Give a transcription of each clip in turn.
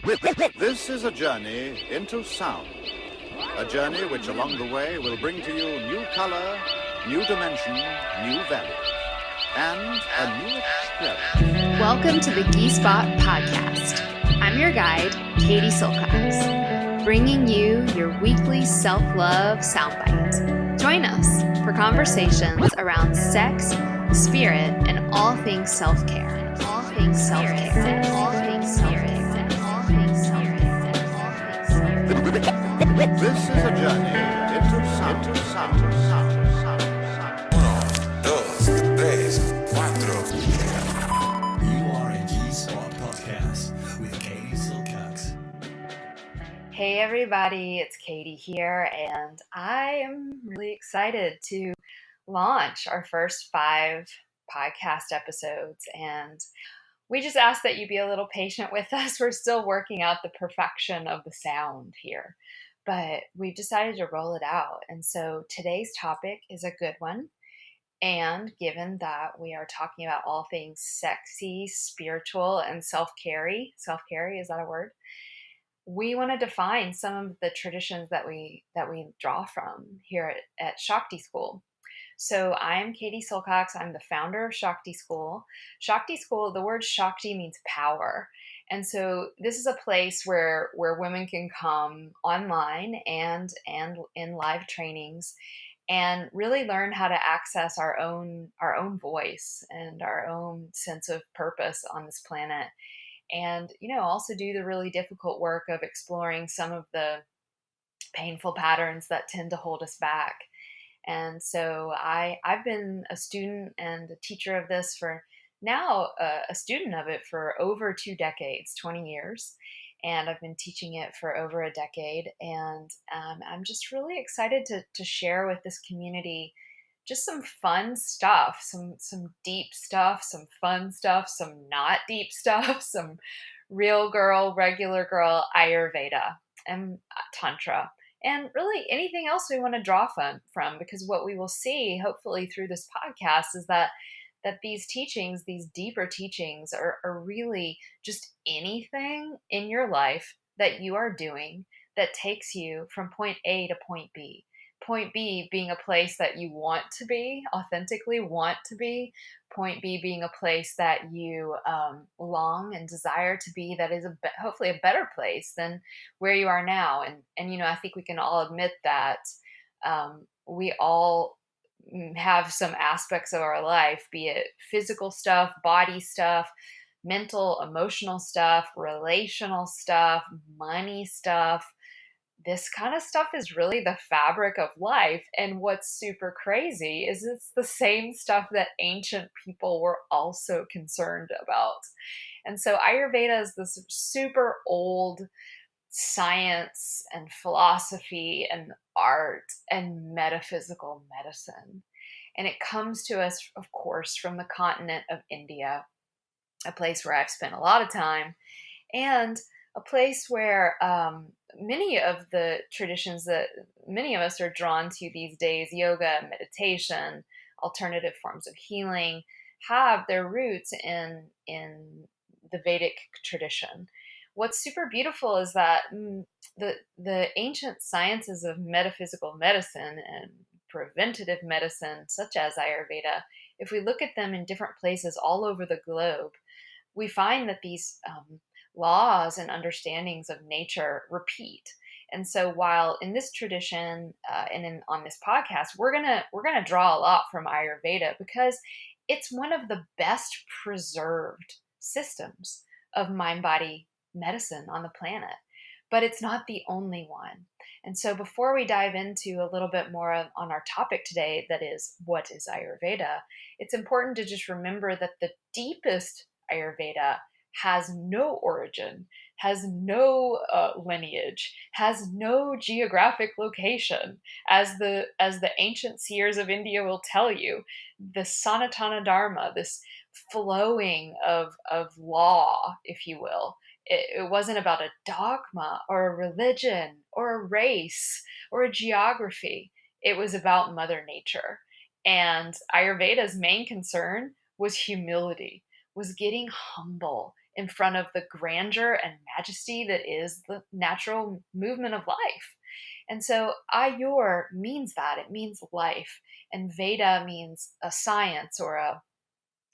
This is a journey into sound. A journey which along the way will bring to you new color, new dimension, new values, and a new experience. Welcome to the Ghee Spot podcast. I'm your guide, Katie Silcox, bringing you your weekly self-love soundbite. Join us for conversations around sex, spirit, and all things self-care. All things self-care. All things self-care. This is a journey into sound. Uno, dos, tres, cuatro. You are a Ghee Spot podcast with Katie Silcox. Hey everybody, it's Katie here, and I am really excited to launch our first 5 podcast episodes. And we just ask that you be a little patient with us. We're still working out the perfection of the sound here, but we've decided to roll it out. And so today's topic is a good one. And given that we are talking about all things sexy, spiritual, and self-care, is that a word? We want to define some of the traditions that we draw from here at Shakti School. So I'm Katie Silcox. I'm the founder of Shakti School. Shakti School, the word Shakti means power. And so this is a place where women can come online and in live trainings and really learn how to access our own voice and our own sense of purpose on this planet. And, also do the really difficult work of exploring some of the painful patterns that tend to hold us back. And so I've been a student and a teacher of this for now, a student of it for over 2 decades, 20 years. And I've been teaching it for over a decade. And I'm just really excited to share with this community just some fun stuff, some deep stuff, some fun stuff, some not deep stuff, some real girl, regular girl Ayurveda and Tantra, and really anything else we want to draw from, because what we will see, hopefully through this podcast, is that these teachings, these deeper teachings are really just anything in your life that you are doing that takes you from point A to point B. Point B being a place that you want to be, authentically want to be. Point B being a place that you long and desire to be, that is hopefully a better place than where you are now. And I think we can all admit that we all have some aspects of our life, be it physical stuff, body stuff, mental, emotional stuff, relational stuff, money stuff. This kind of stuff is really the fabric of life. And what's super crazy is it's the same stuff that ancient people were also concerned about. And so Ayurveda is this super old science and philosophy and art and metaphysical medicine. And it comes to us, of course, from the continent of India, a place where I've spent a lot of time, and a place where many of the traditions that many of us are drawn to these days, yoga, meditation, alternative forms of healing, have their roots in the Vedic tradition. What's super beautiful is that the ancient sciences of metaphysical medicine and preventative medicine, such as Ayurveda, if we look at them in different places all over the globe, we find that these laws and understandings of nature repeat. And so while in this tradition on this podcast, we're gonna draw a lot from Ayurveda, because it's one of the best preserved systems of mind-body medicine on the planet, but it's not the only one. And so before we dive into a little bit more on our topic today, that is, what is Ayurveda, it's important to just remember that the deepest Ayurveda has no origin, has no lineage, has no geographic location. As the ancient seers of India will tell you, the Sanatana Dharma, this flowing of law, if you will, it wasn't about a dogma or a religion or a race or a geography. It was about Mother Nature. And Ayurveda's main concern was humility, was getting humble in front of the grandeur and majesty that is the natural movement of life. And so Ayur means that. It means life. And Veda means a science or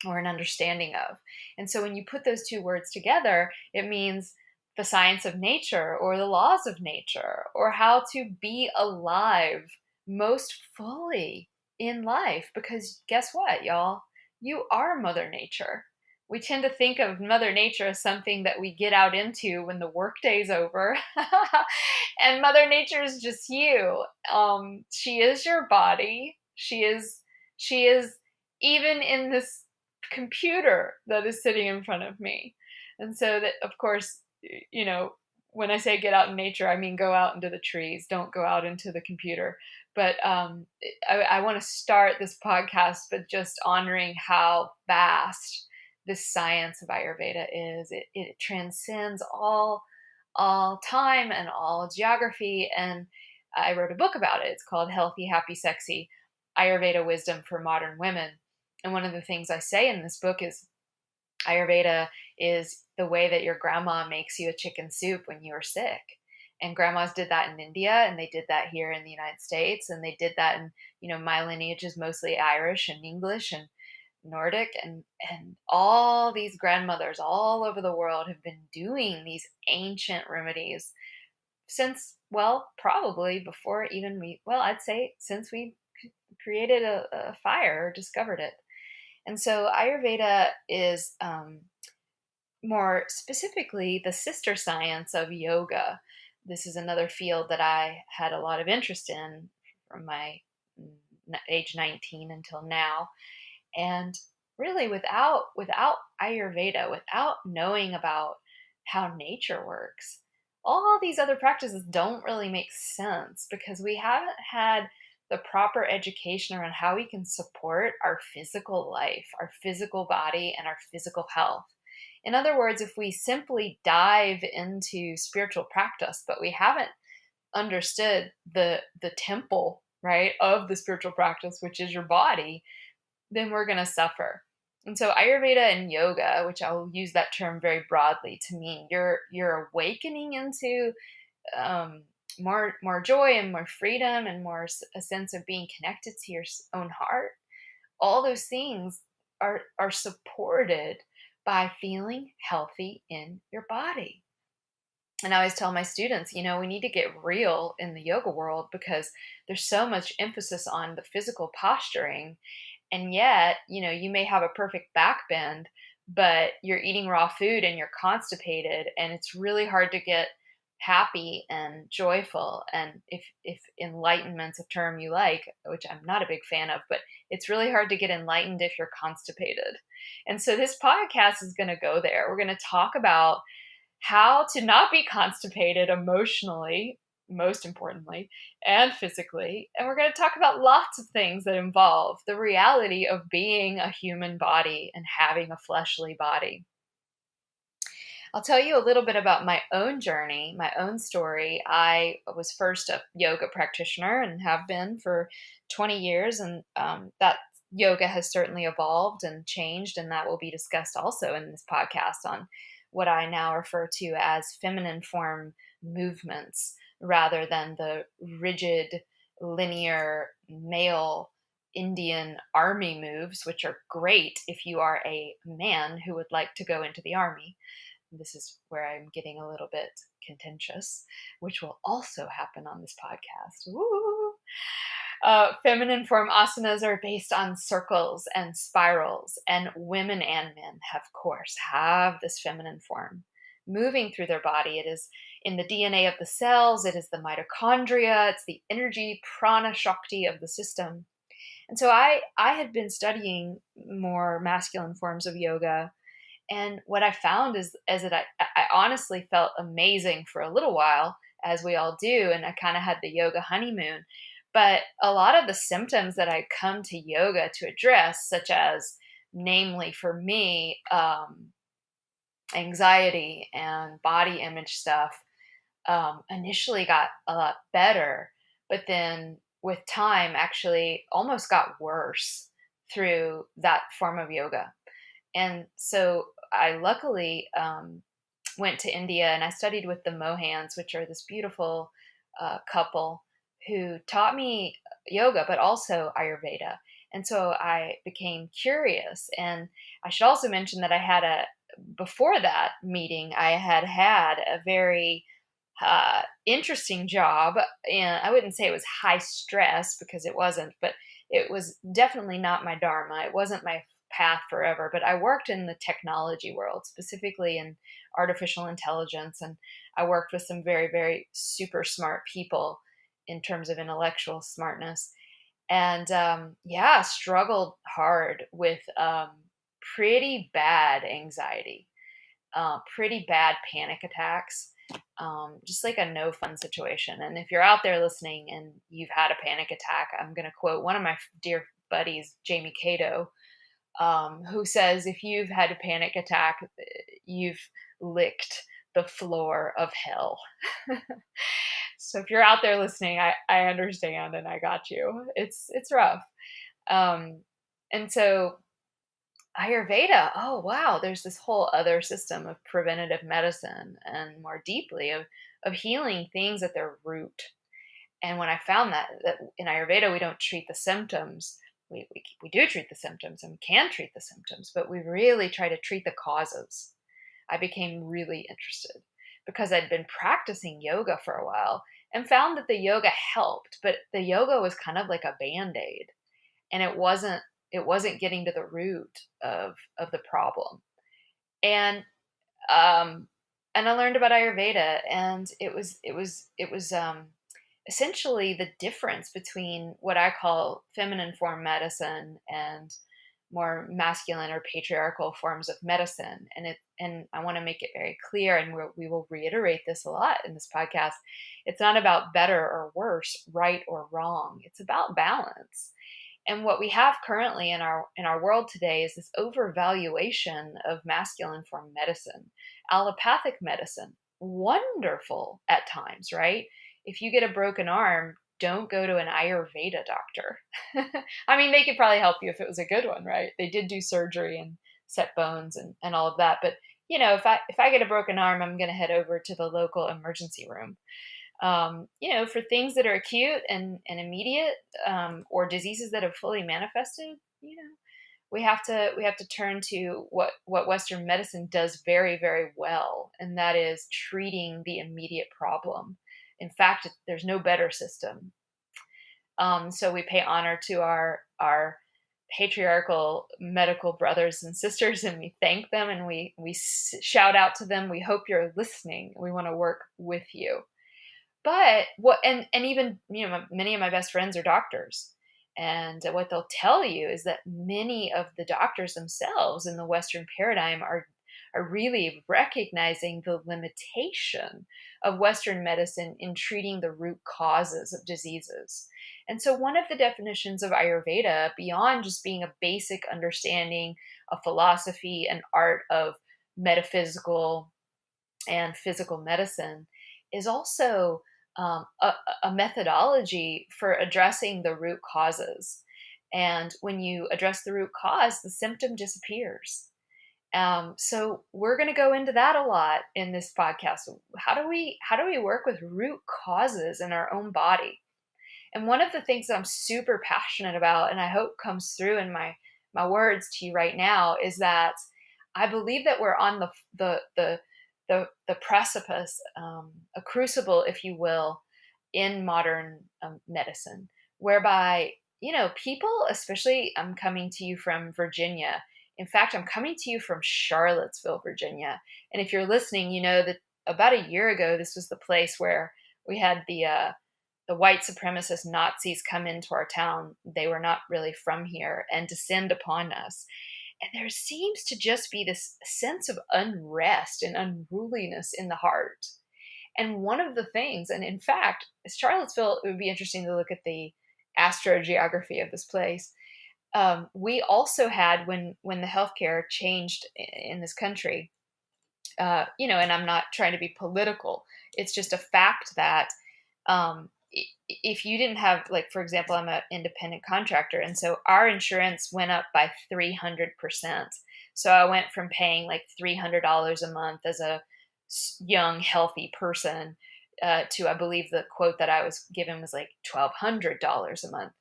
an understanding of. And so when you put those two words together, it means the science of nature or the laws of nature or how to be alive most fully in life. Because guess what, y'all? You are Mother Nature. We tend to think of Mother Nature as something that we get out into when the workday's over. And Mother Nature is just you. She is your body. She is even in this computer that is sitting in front of me. And so that, of course, you know, when I say get out in nature, I mean go out into the trees. Don't go out into the computer. But I want to start this podcast with just honoring how vast this science of Ayurveda is. It transcends all time and all geography. And I wrote a book about it. It's called Healthy, Happy, Sexy, Ayurveda Wisdom for Modern Women. And one of the things I say in this book is Ayurveda is the way that your grandma makes you a chicken soup when you are sick. And grandmas did that in India, and they did that here in the United States, and they did that in, you know, my lineage is mostly Irish and English and Nordic, and all these grandmothers all over the world have been doing these ancient remedies since, well, probably before even I'd say since we created a fire or discovered it. And so Ayurveda is more specifically the sister science of yoga. This is another field that I had a lot of interest in from my age 19 until now. And really without Ayurveda, without knowing about how nature works, all these other practices don't really make sense because we haven't had the proper education around how we can support our physical life, our physical body, and our physical health. In other words, if we simply dive into spiritual practice, but we haven't understood the temple, right, of the spiritual practice, which is your body, then we're going to suffer. And so Ayurveda and yoga, which I'll use that term very broadly to mean you're awakening into more joy and more freedom and more a sense of being connected to your own heart. All those things are supported by feeling healthy in your body. And I always tell my students, you know, we need to get real in the yoga world because there's so much emphasis on the physical posturing. And yet, you know, you may have a perfect back bend, but you're eating raw food and you're constipated, and it's really hard to get happy and joyful. And if enlightenment's a term you like, which I'm not a big fan of, but it's really hard to get enlightened if you're constipated. And so this podcast is going to go there. We're going to talk about how to not be constipated emotionally, most importantly, and physically. And we're going to talk about lots of things that involve the reality of being a human body and having a fleshly body. I'll tell you a little bit about my own journey, my own story. I was first a yoga practitioner and have been for 20 years. And that yoga has certainly evolved and changed. And that will be discussed also in this podcast on what I now refer to as feminine form movements rather than the rigid, linear, male Indian army moves, which are great if you are a man who would like to go into the army. This is where I'm getting a little bit contentious, which will also happen on this podcast. Woo! Feminine form asanas are based on circles and spirals, and women and men, of course, have this feminine form moving through their body. It is in the DNA of the cells. It is the mitochondria. It's the energy, prana, Shakti of the system. And so I had been studying more masculine forms of yoga. And what I found is that I honestly felt amazing for a little while, as we all do. And I kind of had the yoga honeymoon. But a lot of the symptoms that I come to yoga to address, such as, namely for me, anxiety and body image stuff, initially got a lot better. But then with time, actually almost got worse through that form of yoga. And so I luckily went to India and I studied with the Mohans, which are this beautiful couple who taught me yoga, but also Ayurveda. And so I became curious. And I should also mention that before that meeting, I had a very interesting job. And I wouldn't say it was high stress because it wasn't, but it was definitely not my dharma. It wasn't my path forever, but I worked in the technology world, specifically in artificial intelligence. And I worked with some very, very super smart people in terms of intellectual smartness. And struggled hard with pretty bad anxiety, pretty bad panic attacks, just like a no fun situation. And if you're out there listening and you've had a panic attack, I'm going to quote one of my dear buddies, Jamie Cato, who says, if you've had a panic attack, you've licked the floor of hell. So if you're out there listening, I understand and I got you. It's rough. And so Ayurveda, oh wow, there's this whole other system of preventative medicine and more deeply of healing things at their root. And when I found that in Ayurveda, we don't treat the symptoms. We do treat the symptoms and can treat the symptoms, but we really try to treat the causes. I became really interested because I'd been practicing yoga for a while and found that the yoga helped, but the yoga was kind of like a Band-Aid, and it wasn't getting to the root of the problem. And I learned about Ayurveda, and it was essentially the difference between what I call feminine form medicine and more masculine or patriarchal forms of medicine. And I want to make it very clear, and we will reiterate this a lot in this podcast. It's not about better or worse, right or wrong. It's about balance. And what we have currently in our world today is this overvaluation of masculine form medicine, allopathic medicine, wonderful at times, right? If you get a broken arm, don't go to an Ayurveda doctor. I mean, they could probably help you if it was a good one, right? They did do surgery and set bones and all of that. But, if I get a broken arm, I'm going to head over to the local emergency room. For things that are acute and immediate, or diseases that have fully manifested, we have to turn to what Western medicine does very, very well. And that is treating the immediate problem. In fact, there's no better system. So we pay honor to our patriarchal medical brothers and sisters, and we thank them, and we shout out to them. We hope you're listening. We want to work with you. But and even many of my best friends are doctors, and what they'll tell you is that many of the doctors themselves in the Western paradigm are really recognizing the limitation of Western medicine in treating the root causes of diseases. And so one of the definitions of Ayurveda, beyond just being a basic understanding of philosophy and art of metaphysical and physical medicine, is also a methodology for addressing the root causes. And when you address the root cause, the symptom disappears. So we're going to go into that a lot in this podcast. How do we work with root causes in our own body? And one of the things that I'm super passionate about, and I hope comes through in my words to you right now, is that I believe that we're on the precipice, a crucible, if you will, in modern medicine, whereby, people, especially, I'm coming to you from Virginia. In fact, I'm coming to you from Charlottesville, Virginia. And if you're listening, you know that about a year ago, this was the place where we had the white supremacist Nazis come into our town. They were not really from here, and descend upon us. And there seems to just be this sense of unrest and unruliness in the heart. And one of the things, and in fact, Charlottesville, it would be interesting to look at the astrogeography of this place. We also had, when the healthcare changed in this country, and I'm not trying to be political, it's just a fact that if you didn't have, like, for example, I'm an independent contractor, and so our insurance went up by 300%. So I went from paying like $300 a month as a young, healthy person to, I believe the quote that I was given was like $1,200 a month.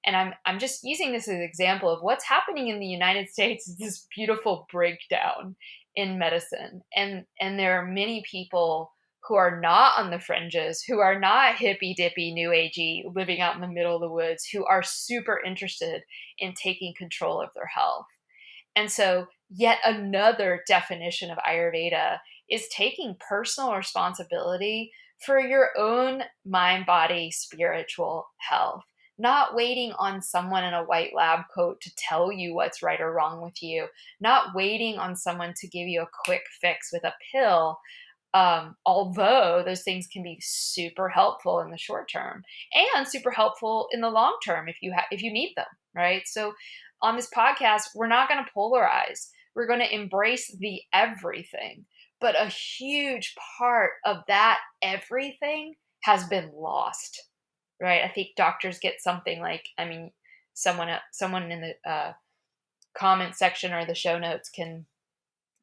And I'm just using this as an example of what's happening in the United States is this beautiful breakdown in medicine. And there are many people who are not on the fringes, who are not hippy dippy, new agey, living out in the middle of the woods, who are super interested in taking control of their health. And so yet another definition of Ayurveda is taking personal responsibility for your own mind, body, spiritual health, not waiting on someone in a white lab coat to tell you what's right or wrong with you, not waiting on someone to give you a quick fix with a pill. Although those things can be super helpful in the short term and super helpful in the long term if you need them, right? So on this podcast, we're not going to polarize. We're going to embrace the everything. But a huge part of that everything has been lost, right? I think doctors get something like, someone in the comment section or the show notes can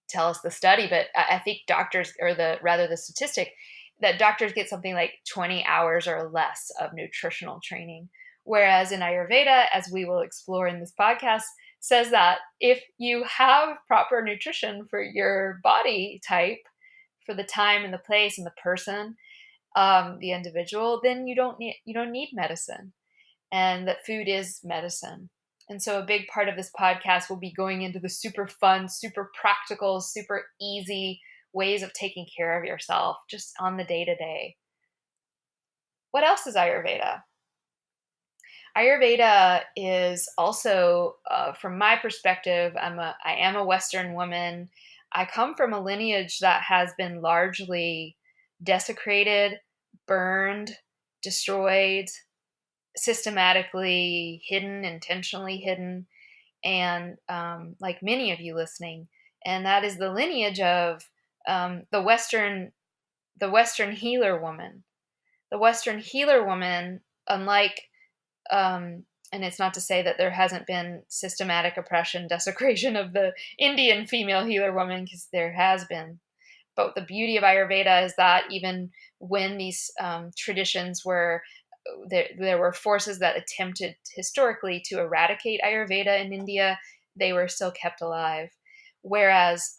tell us the study, but I think doctors, or the statistic, that doctors get something like 20 hours or less of nutritional training. Whereas in Ayurveda, as we will explore in this podcast, says that if you have proper nutrition for your body type, for the time and the place and the person, the individual, then you don't need medicine, and that food is medicine. And so a big part of this podcast will be going into the super fun, super practical, super easy ways of taking care of yourself just on the day-to-day. What else is Ayurveda? Ayurveda is also, from my perspective, I am a Western woman. I come from a lineage that has been largely desecrated, burned, destroyed, systematically hidden, intentionally hidden, and like many of you listening, and that is the lineage of the Western healer woman. The Western healer woman, unlike, and it's not to say that there hasn't been systematic oppression, desecration of the Indian female healer woman, because there has been. But the beauty of Ayurveda is that even when these traditions were, there were forces that attempted historically to eradicate Ayurveda in India, they were still kept alive. Whereas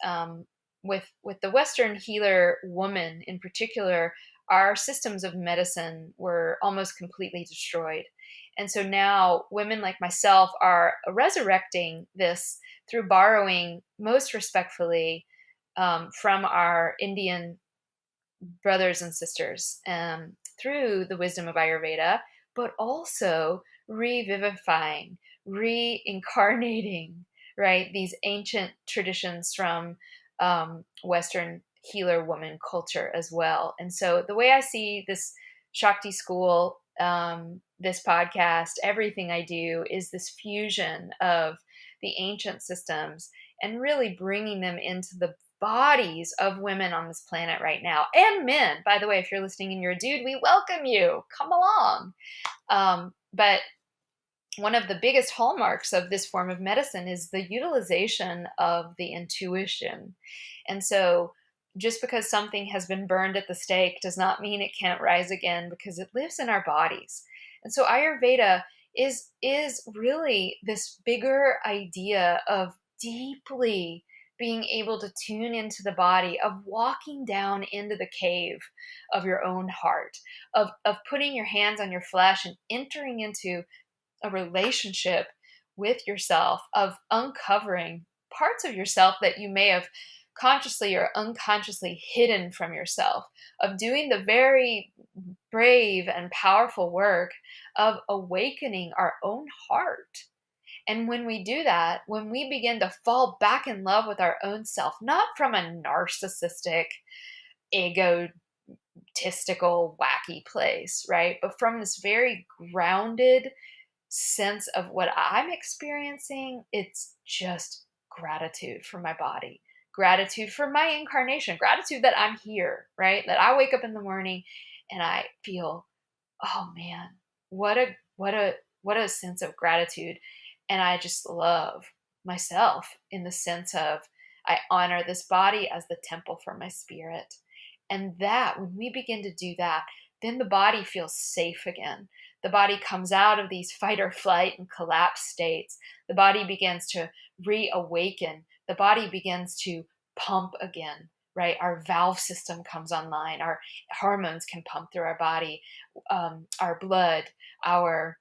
with the Western healer woman in particular, our systems of medicine were almost completely destroyed. And so now women like myself are resurrecting this through borrowing, most respectfully, from our Indian brothers and sisters through the wisdom of Ayurveda, but also revivifying, reincarnating, right, these ancient traditions from Western healer woman culture as well. And so the way I see this Shakti School, this podcast, everything I do is this fusion of the ancient systems and really bringing them into the bodies of women on this planet right now, and men. By the way, if you're listening and you're a dude, we welcome you. Come along. But one of the biggest hallmarks of this form of medicine is the utilization of the intuition. And so just because something has been burned at the stake does not mean it can't rise again, because it lives in our bodies. And so Ayurveda is really this bigger idea of deeply being able to tune into the body, of walking down into the cave of your own heart, of putting your hands on your flesh and entering into a relationship with yourself, of uncovering parts of yourself that you may have consciously or unconsciously hidden from yourself, of doing the very brave and powerful work of awakening our own heart. And when we do that, when we begin to fall back in love with our own self, not from a narcissistic, egotistical, wacky place, right? But from this very grounded sense of what I'm experiencing, it's just gratitude for my body, gratitude for my incarnation, gratitude that I'm here, right? That I wake up in the morning and I feel, oh man, what a sense of gratitude. And I just love myself in the sense of I honor this body as the temple for my spirit. And that, when we begin to do that, then the body feels safe again. The body comes out of these fight or flight and collapse states. The body begins to reawaken. The body begins to pump again, right? Our valve system comes online. Our hormones can pump through our body, our blood, our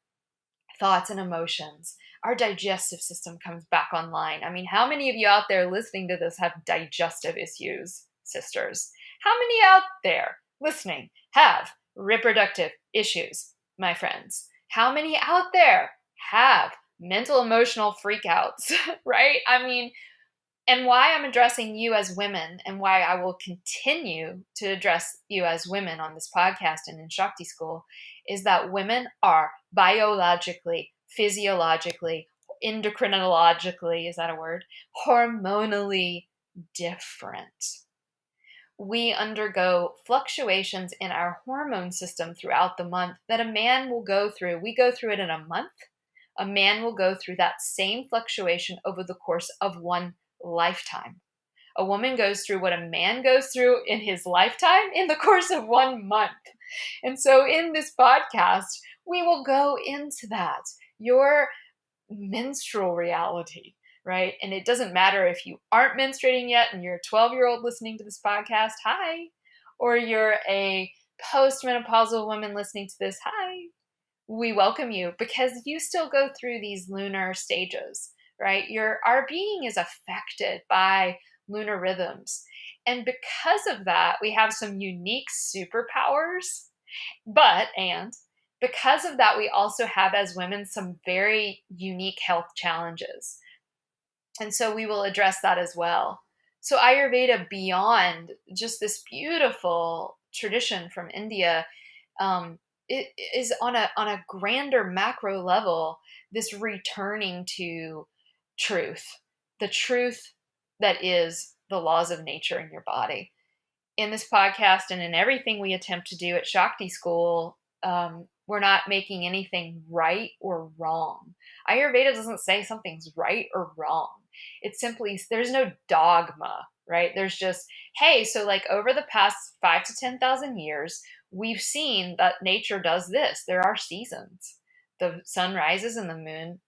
thoughts and emotions. Our digestive system comes back online. I mean, how many of you out there listening to this have digestive issues, sisters? How many out there listening have reproductive issues, my friends? How many out there have mental emotional freakouts, right? I mean, and why I'm addressing you as women and why I will continue to address you as women on this podcast and in Shakti School is that women are biologically, physiologically, endocrinologically, is that a word? Hormonally different. We undergo fluctuations in our hormone system throughout the month that a man will go through. We go through it in a month. A man will go through that same fluctuation over the course of one lifetime. A woman goes through what a man goes through in his lifetime in the course of 1 month. And so in this podcast, we will go into that, your menstrual reality, right? And it doesn't matter if you aren't menstruating yet and you're a 12-year-old listening to this podcast, hi, or you're a postmenopausal woman listening to this, hi. We welcome you because you still go through these lunar stages, right? Our being is affected by lunar rhythms. And because of that, we have some unique superpowers, and because of that, we also have as women some very unique health challenges. And so we will address that as well. So Ayurveda, beyond just this beautiful tradition from India, it is on a grander macro level, this returning to truth, the truth that is the laws of nature in your body. In this podcast and in everything we attempt to do at Shakti School, we're not making anything right or wrong. Ayurveda doesn't say something's right or wrong. It's simply, there's no dogma, right? There's just, hey, so like over the past 5,000 to 10,000 years, we've seen that nature does this. There are seasons. The sun rises and the moon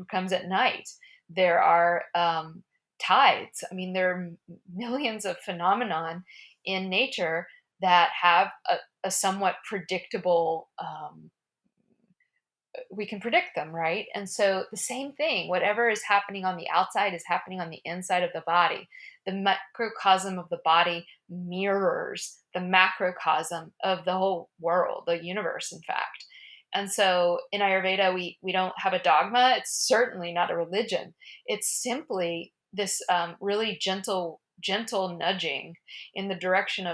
comes at night. There are tides. I mean, there are millions of phenomenon in nature that have a somewhat predictable, we can predict them, right? And so the same thing, whatever is happening on the outside is happening on the inside of the body. The microcosm of the body mirrors the macrocosm of the whole world, the universe, in fact. And so in Ayurveda, we don't have a dogma. It's certainly not a religion. It's simply this really gentle nudging in the direction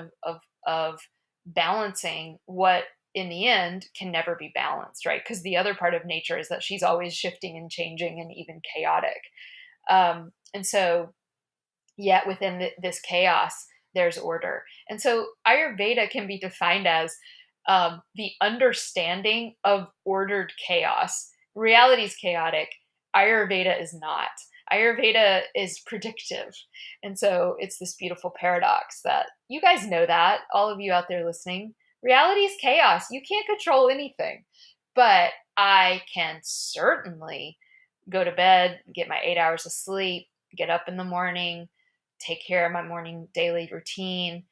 of balancing what in the end can never be balanced, right? Because the other part of nature is that she's always shifting and changing and even chaotic. And so yet within this chaos, there's order. And so Ayurveda can be defined as the understanding of ordered chaos. Reality is chaotic. Ayurveda is not. Ayurveda is predictive. And so it's this beautiful paradox that you guys know that, all of you out there listening. Reality is chaos. You can't control anything. But I can certainly go to bed, get my 8 hours of sleep, get up in the morning, take care of my morning daily routine,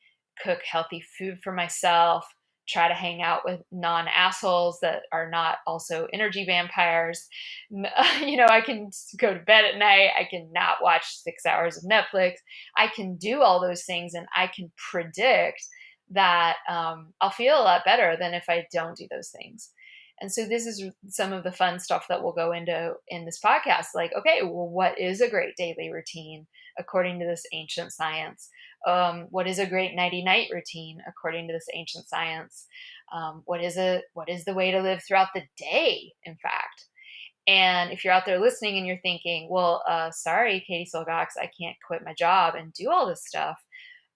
cook healthy food for myself, try to hang out with non-assholes that are not also energy vampires. I can go to bed at night. I can not watch 6 hours of Netflix. I can do all those things, and I can predict that I'll feel a lot better than if I don't do those things. And so this is some of the fun stuff that we'll go into in this podcast. Like, okay, well, what is a great daily routine according to this ancient science? What is a great nighty-night routine according to this ancient science? What is the way to live throughout the day, in fact? And if you're out there listening and you're thinking, well, sorry, Katie Silcox, I can't quit my job and do all this stuff.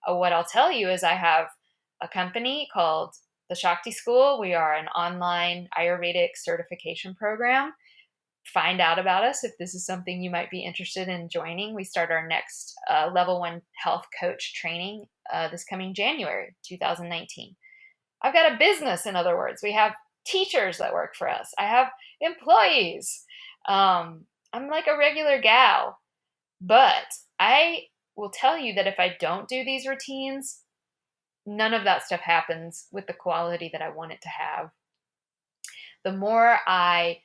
What I'll tell you is I have a company called the Shakti School. We are an online Ayurvedic certification program. find out about us if this is something you might be interested in joining. We start our next level 1 health coach training this coming January 2019. I've got a business, in other words. We have teachers that work for us. I have employees. I'm like a regular gal. But I will tell you that if I don't do these routines, none of that stuff happens with the quality that I want it to have. The more I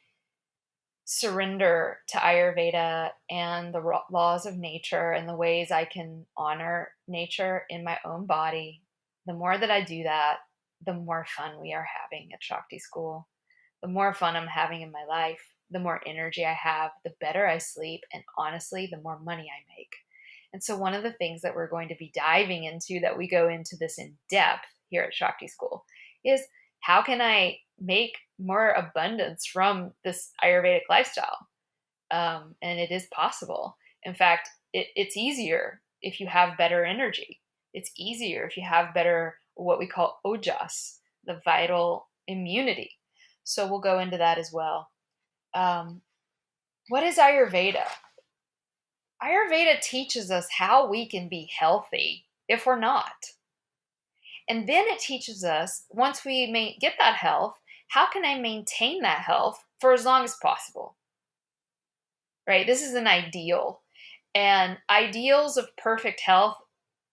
surrender to Ayurveda and the laws of nature and the ways I can honor nature in my own body, the more that I do that, the more fun we are having at Shakti School, the more fun I'm having in my life, the more energy I have, the better I sleep, and honestly, the more money I make. And so one of the things that we're going to be diving into, that we go into this in depth here at Shakti School, is how can I make more abundance from this Ayurvedic lifestyle? And it is possible. In fact, it's easier if you have better energy. It's easier if you have better, what we call ojas, the vital immunity. So we'll go into that as well. What is Ayurveda? Ayurveda teaches us how we can be healthy if we're not. And then it teaches us, once we get that health, how can I maintain that health for as long as possible? Right? This is an ideal. And ideals of perfect health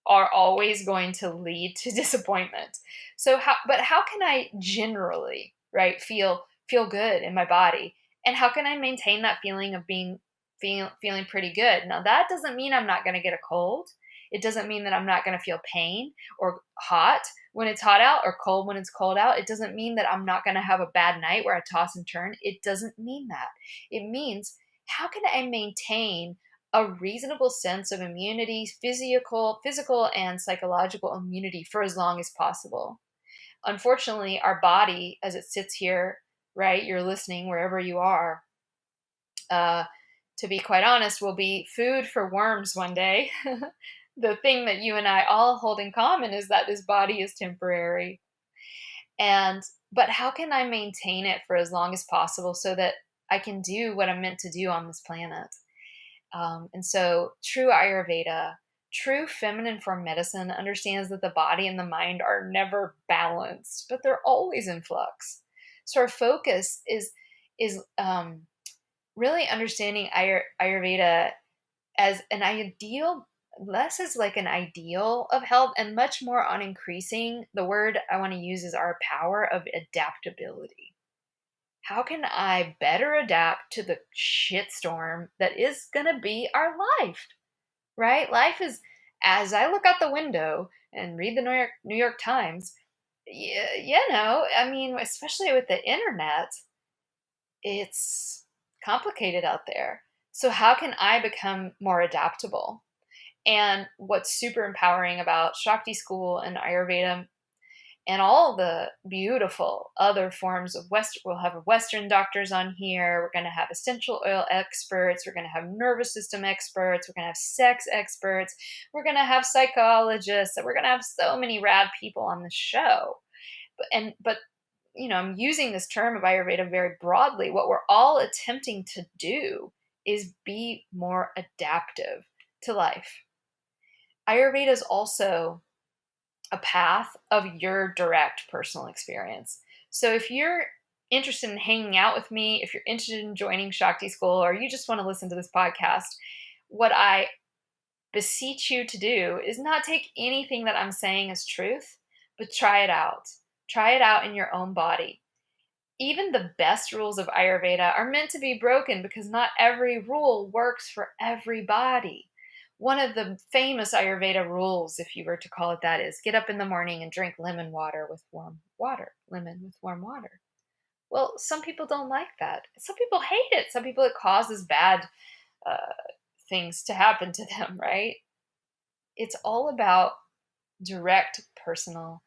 are always going to lead to disappointment. So how can I generally, right, feel good in my body? And how can I maintain that feeling of feeling pretty good? Now, that doesn't mean I'm not going to get a cold. It doesn't mean that I'm not going to feel pain or hot when it's hot out or cold when it's cold out. It doesn't mean that I'm not going to have a bad night where I toss and turn. It doesn't mean that. It means, how can I maintain a reasonable sense of immunity, physical and psychological immunity, for as long as possible? Unfortunately, our body, as it sits here, right, you're listening wherever you are, to be quite honest, will be food for worms one day. The thing that you and I all hold in common is that this body is temporary. But how can I maintain it for as long as possible so that I can do what I'm meant to do on this planet? And so true Ayurveda, true feminine form medicine understands that the body and the mind are never balanced, but they're always in flux. So our focus is really understanding Ayurveda as an ideal, less as like an ideal of health, and much more on increasing, the word I want to use is our power of adaptability. How can I better adapt to the shitstorm that is going to be our life, right? Life is, as I look out the window and read the New York Times, I mean, especially with the internet, it's complicated out there. So how can I become more adaptable? And what's super empowering about Shakti School and Ayurveda and all the beautiful other forms of we'll have Western doctors on here. We're going to have essential oil experts. We're going to have nervous system experts. We're going to have sex experts. We're going to have psychologists. We're going to have so many rad people on the show. But I'm using this term of Ayurveda very broadly. What we're all attempting to do is be more adaptive to life. Ayurveda is also a path of your direct personal experience. So if you're interested in hanging out with me, if you're interested in joining Shakti School, or you just want to listen to this podcast, what I beseech you to do is not take anything that I'm saying as truth, but try it out. Try it out in your own body. Even the best rules of Ayurveda are meant to be broken because not every rule works for everybody. One of the famous Ayurveda rules, if you were to call it that, is get up in the morning and drink lemon with warm water. Well, some people don't like that. Some people hate it. Some people, it causes bad things to happen to them, right? It's all about direct personal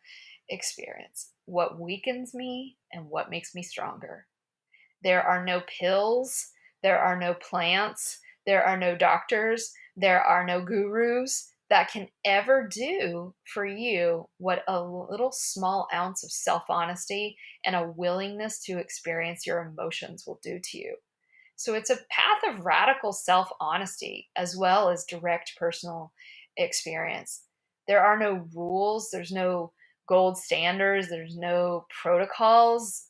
experience. What weakens me and what makes me stronger. There are no pills. There are no plants. There are no doctors. There are no gurus that can ever do for you what a little small ounce of self-honesty and a willingness to experience your emotions will do to you. So it's a path of radical self-honesty as well as direct personal experience. There are no rules, there's no gold standards, there's no protocols.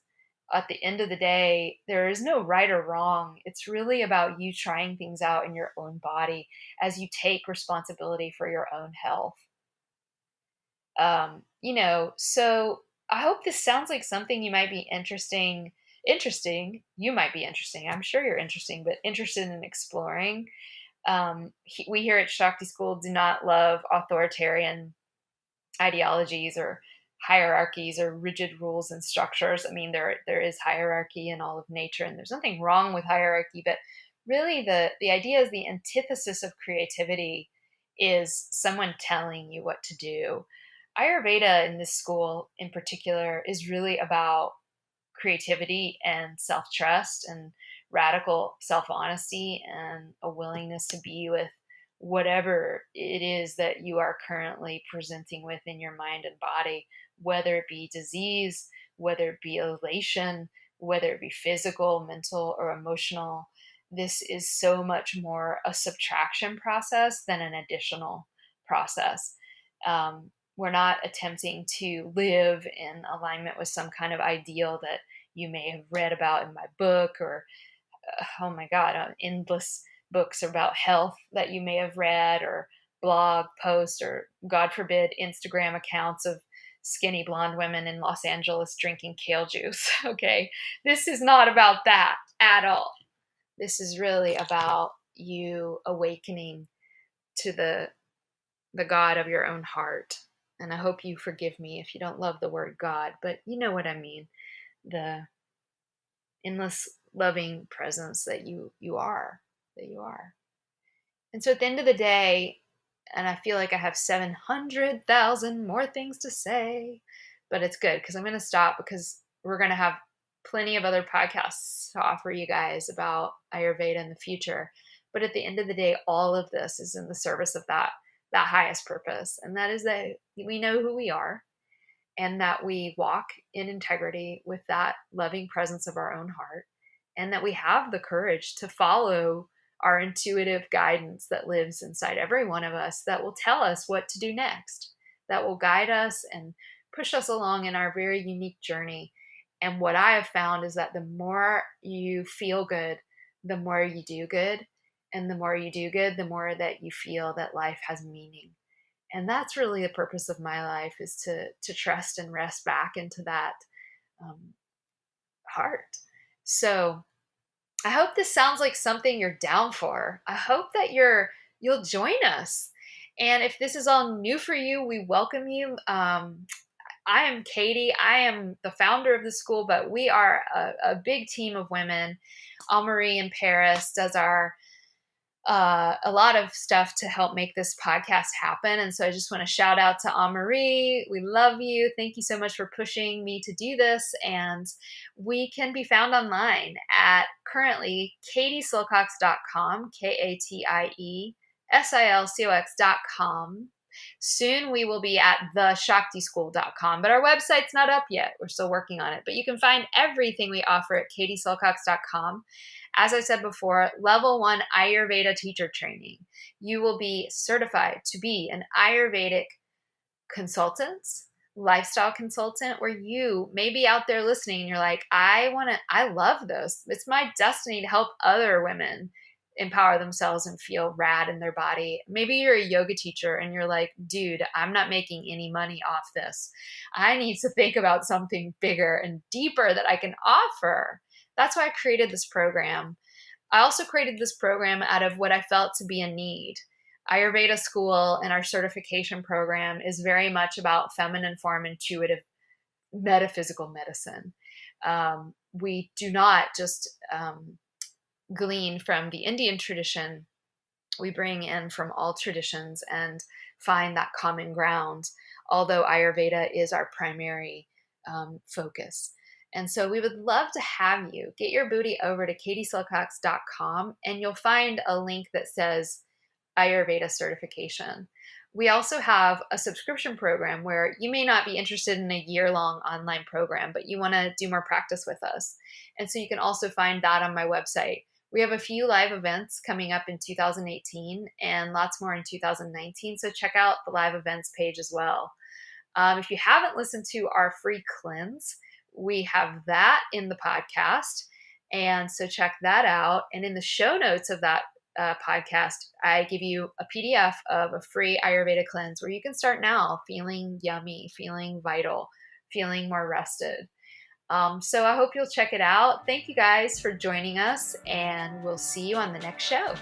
At the end of the day, there is no right or wrong. It's really about you trying things out in your own body as you take responsibility for your own health. So I hope this sounds like something you might be interesting. You might be interesting. I'm sure you're interesting, but interested in exploring. We here at Shakti School do not love authoritarian ideologies or hierarchies or rigid rules and structures. I mean, there is hierarchy in all of nature, and there's nothing wrong with hierarchy, but really the idea is the antithesis of creativity is someone telling you what to do. Ayurveda in this school in particular is really about creativity and self-trust and radical self-honesty and a willingness to be with whatever it is that you are currently presenting with in your mind and body, whether it be disease, whether it be elation, whether it be physical, mental, or emotional. This is so much more a subtraction process than an additional process. We're not attempting to live in alignment with some kind of ideal that you may have read about in my book or, oh my God, endless books about health that you may have read or blog posts or, God forbid, Instagram accounts of skinny blonde women in Los Angeles drinking kale juice. Okay. This is not about that at all. This is really about you awakening to the God of your own heart. And I hope you forgive me if you don't love the word God, but you know what I mean. The endless loving presence that you are. And so at the end of the day, and I feel like I have 700,000 more things to say, but it's good because I'm going to stop because we're going to have plenty of other podcasts to offer you guys about Ayurveda in the future. But at the end of the day, all of this is in the service of that highest purpose. And that is that we know who we are and that we walk in integrity with that loving presence of our own heart, and that we have the courage to follow our intuitive guidance that lives inside every one of us that will tell us what to do next, that will guide us and push us along in our very unique journey. And what I have found is that the more you feel good, the more you do good. And the more you do good, the more that you feel that life has meaning. And that's really the purpose of my life, is to trust and rest back into that heart. So I hope this sounds like something you're down for. I hope that you'll join us. And if this is all new for you, we welcome you. I am Katie. I am the founder of the school, but we are a big team of women. Anne-Marie in Paris does a lot of stuff to help make this podcast happen. And so I just want to shout out to Anne-Marie. We love you. Thank you so much for pushing me to do this. And we can be found online at currently katiesilcox.com, KatieSilcox.com. Soon we will be at theshaktischool.com, but our website's not up yet. We're still working on it, but you can find everything we offer at katiesilcox.com. As I said before, level 1 Ayurveda teacher training. You will be certified to be an Ayurvedic consultant, lifestyle consultant, where you may be out there listening and you're like, I love this. It's my destiny to help other women empower themselves and feel rad in their body. Maybe you're a yoga teacher and you're like, dude, I'm not making any money off this. I need to think about something bigger and deeper that I can offer. That's why I created this program. I also created this program out of what I felt to be a need. Ayurveda School and our certification program is very much about feminine form intuitive metaphysical medicine. We do not just glean from the Indian tradition. We bring in from all traditions and find that common ground, although Ayurveda is our primary focus. And so we would love to have you get your booty over to katiesilcox.com, and you'll find a link that says Ayurveda certification. We also have a subscription program where you may not be interested in a year-long online program, but you want to do more practice with us. And so you can also find that on my website, We have a few live events coming up in 2018 and lots more in 2019. So check out the live events page as well. If you haven't listened to our free cleanse, we have that in the podcast. And so check that out. And in the show notes of that podcast, I give you a PDF of a free Ayurveda cleanse where you can start now feeling yummy, feeling vital, feeling more rested. So I hope you'll check it out. Thank you guys for joining us, and we'll see you on the next show.